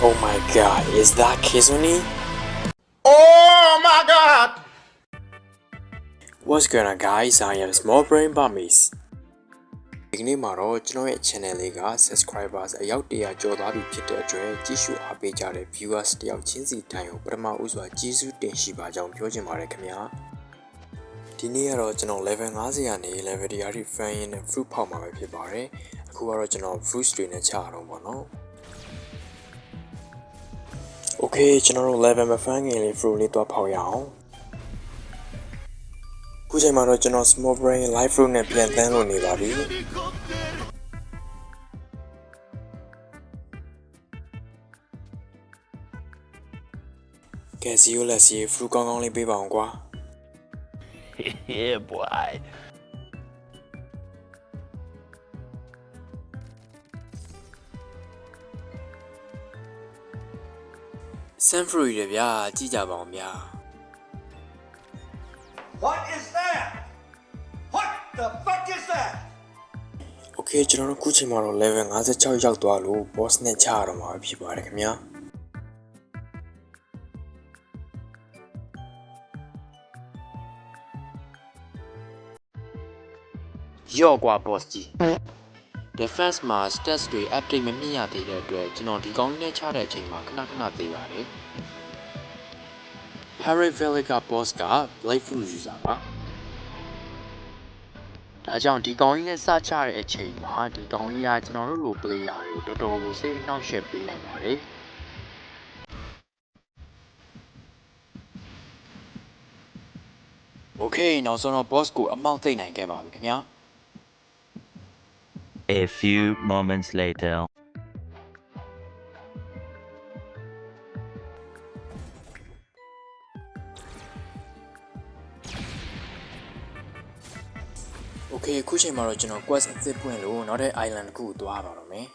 Oh my god, is that Kizuni? Oh my god! What's going on guys, I am Small Brain Bummies. ဒီနေ့မှာတော့ကျွန်တော်ရဲ့ channel လေးက subscribers အယောက်100ကျော်သွားပြီဖြစ်တဲ့အတွက်ကြည့်ရှုအားပေးကြတဲ့ viewers တယောက်ချင်းစီတိုင်းကိုပထမဦးစွာကျေးဇူးတင်ရှိပါကြောင်းပြောချင်ပါတယ်ခင်ဗျာဒီနေ့ကတော့ကျွန်တော် level 50ကနေ level 100ထိ fan ရင်းနဲ့ fruit ဖောက်မှာပဲဖြစ်ပါတယ်အခုကတော့ကျွန်တော် fruit တွေနဲ့ချရအောင်ပေါ့နော်Okay ကျွန်တော်တို့ level မ fan ခင်လေး fruit လေးတော့ဖောက်ရအောင်ခုချိန်မှာတော့ကျွန်တော် small brain live fruit နဲ့ပြန်တန်းလို့နေပါပြီကဲစီယိုလက်စီ fruit ကောင်းကောင်းလေးပေးပါအောင်ကွာ Yeah, boy. Sunfruit တွေဗျာကြည့်ကြပါအောင်ဗျာ What is that? What the fuck is that? Okay ကျွန်တော်တို့ခုချိန်မှာတော့ level 56ရောက်သွားလို့ boss နဲ့ချရတော့မှာဖြစ်ပါတယ်ခင်ဗျာရော့ကွာ boss ကြီး defense မှာ stats တွေ update မမြင်ရသေးတဲ့အတွက်ကျွန်တော်ဒီကောင်းလေးနဲ့ချတဲ့အချိန်မှာခဏသေးပါတယ် Harry Valley က boss က Blade Fruit user ပါဒါကြောင့်ဒီကောင်းလေးနဲ့စချတဲ့အချိန်မှာဒီကောင်းလေးကကျွန်တော်တို့လို player တွေကိုတော်တော်ကိုစိတ်နှောက်ယှက်ပေးနိုင်ပါတယ်Okay နောက်ဆုံးတော့ boss ကိုအမောက်သိမ့်နိုင်ခဲ့ပါပြီခင်ဗျာA few moments later. Okay ခုချိန်မှာတော့ကျွန်တော် quest အသစ်ပွင့်လို့နောက်တဲ့ island တစ်ခုကိုသွားပါတော့မယ်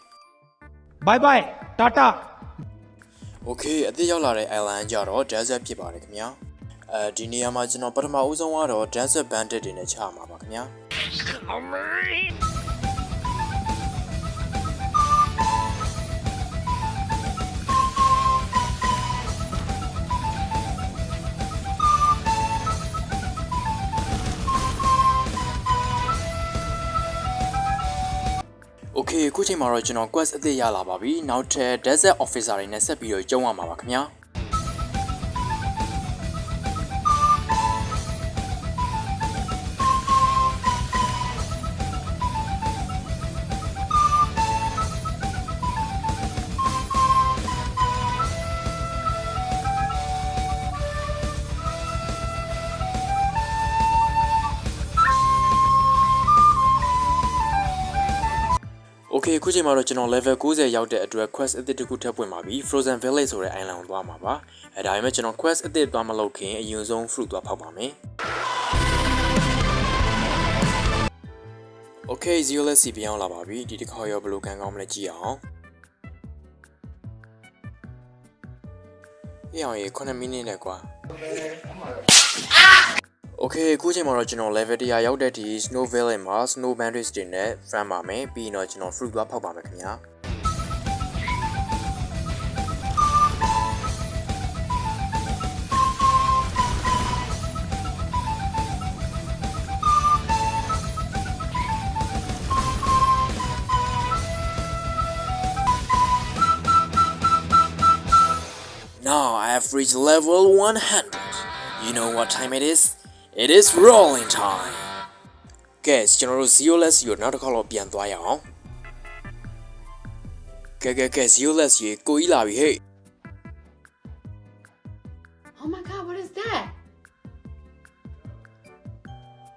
Bye bye Tata Okay အသစ်ရောက်လာတဲ့ island ကြတော့ desert ဖြစ်ပါတယ်ခင်ဗျာဒီနေရာမှာကျွန်တော်ပထမဦးဆုံးကတော့ desert bandit တွေနဲ့ချမှာပါခင်ဗျာOkay ခုချိန်မှာတော့ကျွန်တော် quest အသစ်ရလာပါပြီနောက်ထပ် desert officer တွေနဲ့ဆက်ပြီးတော့ကြုံရမှာပါခင်ဗျာOkay ခုချိန်မှာတော့ကျွန်တော် level 90ရောက်တဲ့အတွက် quest အသစ်တစ်ခုထပ်ပွင့်ပါပြီ Frozen Village ဆိုတဲ့ island ကိုသွားမှာပါဒါပေမဲ့ကျွန်တော် quest အသစ်သွားမလုပ်ခင်အရင်ဆုံး fruit သွားဖောက်ပါမယ် Okay 0 let's see ပြန်လာပါပြီဒီတစ်ခါရောဘယ်လိုကန်ကောင်းမလဲကြည့်အောင်ရေ9မိနစ်နဲ့ကွာOkay ခုချိန်မှာတော့ကျွန်တော် level 100ရောက်တဲ့ဒီ Snow Valley မှာ Snow Bandits တွေနဲ့ fan ပါမယ်ပြီးရင်တော့ကျွန်တော် fruit သွားဖောက်ပါမယ်ခင်ဗျာNow I have reached level 100 You know what time it is? It is rolling time. Guys, ကျွန်တော်တို့ zero less ကိုနောက်တစ်ခါတော့ပြန်သွားရအောင်ကဲ zero less ကိုကြီးလာပြီဟေ့ Oh my god, what is that?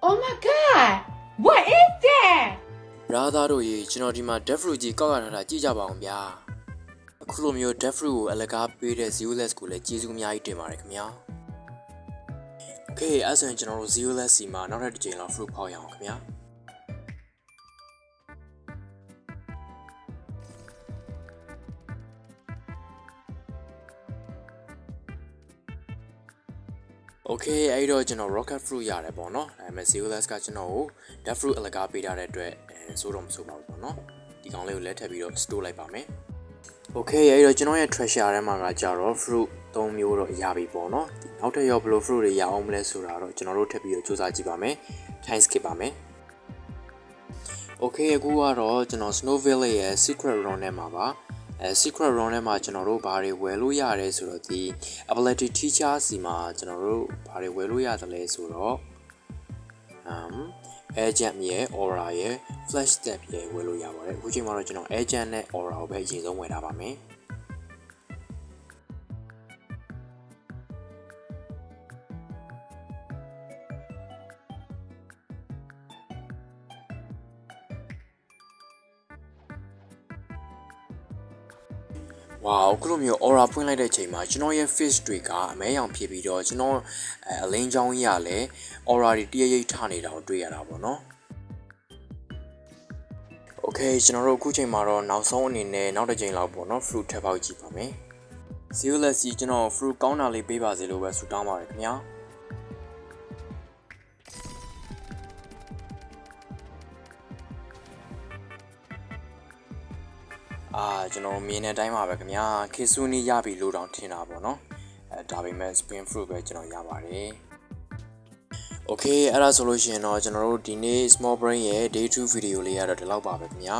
Oh my god, what is that? brother တို့ရေကျွန်တော်ဒီမှာ death fruit ကြီးကောက်ရတာကြည့်ကြပါအောင်ဗျာအခုလိုမျိုး death fruit ကိုအလကားပေးတဲ့ zero less ကိုလည်းကျေးဇူးအများကြီးတင်ပါတယ်ခင်ဗျာOkay အဲ့ဆိုရင်ကျွန်တော်တို့ zero less စီမှာနောက်ထပ်တစ်ချိန်လောက် fruit ဖောက်ရအောင်ခင်ဗျာOkay အဲ့တော့ကျွန်တော် rocket fruit ရတယ်ပေါ့နော်ဒါပေမဲ့ zero less ကကျွန်တော်ကို death fruit အလကားပေးထားတဲ့အတွက်ဆိုတော့မဆိုပါဘူးပေါ့နော်ဒီကောင်လေးကိုလက်ထပ်ပြီးတော့ store လိုက်ပါမယ် Okay အဲ့တော့ကျွန်တော်ရဲ့ treasure ထဲမှာကကြတော့ fruit 3မျိုးတော့ရပြီပေါ့နော်နောက်ထပ်ရောဘယ်လို fruit တွေရအောင်မလဲဆိုတာတော့ကျွန်တော်တို့ထပ်ပြီးတော့စူးစမ်းကြည့်ပါမယ် time skip ပါမယ် Okay အခုကတော့ကျွန်တော် Snowville ရဲ့ secret run ထဲမှာပါsecret run ထဲမှာကျွန်တော်တို့ဘာတွေဝယ်လို့ရတယ်ဆိုတော့ဒီ ability teacher စီမှာကျွန်တော်တို့ဘာတွေဝယ်လို့ရတယ်လဲဆိုတော့ agent ရဲ့ aura ရဲ့ flash step ရဲ့ဝယ်လို့ရပါတယ်အခုချိန်မှာတော့ကျွန်တော် agent နဲ့ aura ကိုပဲအရင်ဆုံးဝယ်ထားပါမယ်ဝါအခုလိုမျိုး aura ဖွင့်လိုက်တဲ့ချိန်မှာကျွန်တော်ရဲ့ fish တွေကအမဲရောင်ဖြစ်ပြီးတော့ကျွန်တော်အလင်းချောင်းကြီးကလည်း aura တွေတရရိပ်ထနေတာကိုတွေ့ရတာပေါ့နော် Okay ကျွန်တော်တို့အခုချိန်မှာတော့နောက်ဆုံးအနေနဲ့နောက်တစ်ချိန်လောက်ပေါ့နော် fruit ထပ်ပေါက်ကြည့်ပါမယ် See you let's see ကျွန်တော် fruit ကောင်းတာလေးပေးပါစေလို့ပဲဆုတောင်းပါတယ်ခင်ဗျာကျွန်တော်မြင်တဲ့အတိုင်းပါပဲခင်ဗျာခေဆူနီရပြီလို့တောင်ထင်တာပေါ့နော်ဒါပေမဲ့ spring fruit ပဲကျွန်တော်ရပါတယ် Okay အဲ့ဒါဆိုလို့ရှိရင်တော့ကျွန်တော်တို့ဒီနေ့ small brain ရဲ့ day 2 video လေးရတော့ဒီလောက်ပါပဲခင်ဗျာ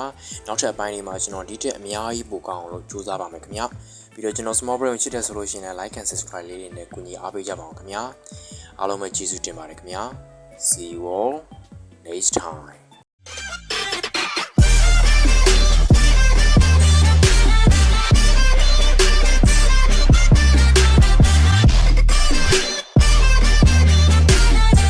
နောက်ထပ်အပိုင်းတွေမှာကျွန်တော်ဒီထက်အများကြီးပိုကောင်းအောင်လို့ကြိုးစားပါမယ်ခင်ဗျာပြီးတော့ကျွန်တော် small brain ကိုချစ်တယ်ဆိုလို့ရှိရင်လည်း like and subscribe လေးတွေနဲ့ကူညီအားပေးကြပါအောင်ခင်ဗျာအားလုံးပဲကျေးဇူးတင်ပါတယ်ခင်ဗျာ see you all next time